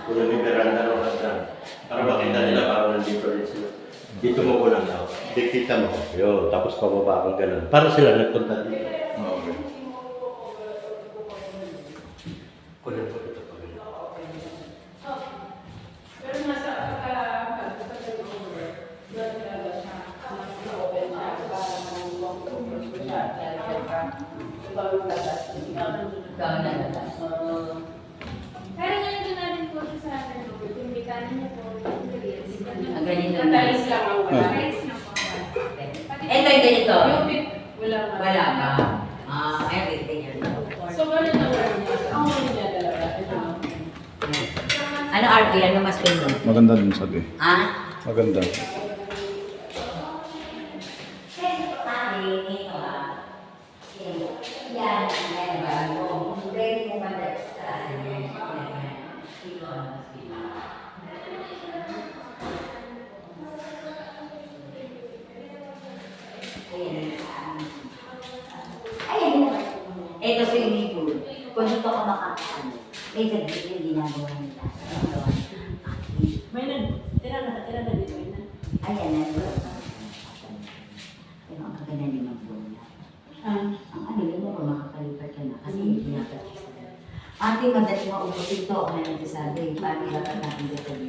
Puno may veranda ng hagdan. Para makita nila parang nandito rin sila. Dito mo unang tao. Dikita mo. Yun, tapos pababa kang ganun. Para sila nagpunta dito. Okay. Kunin po ito pa ganun. Pero nasa Pero ngayon doon natin po siya sa atin, yung bitanin niya po, Ang ganito. Tiles lang ang wala. Rice na po. Ito yung ganito. Yung pit, wala pa. Wala pa. Everything yun. So, ganun na wala niya. Ang wala niya dalawa. Ito na. Ano, RP? Ano mas pino? Maganda din sabi. Ah? Maganda. Yan, yan ba? Kung pwede mo ba sa yan, ito ang mas pino. Ayan. Ito swimming pool. Kung dito ka makakaano, may saglit yung ginagawa nila. May tira na dito na. Ayan na. Pero ang kaganda ni Magbola. Ang ano yun mo kung makakalipat ka na kasi hindi pinapractice na. Ating madaling maubos ito, ang nagsasabi, paano dapat natin gagawin.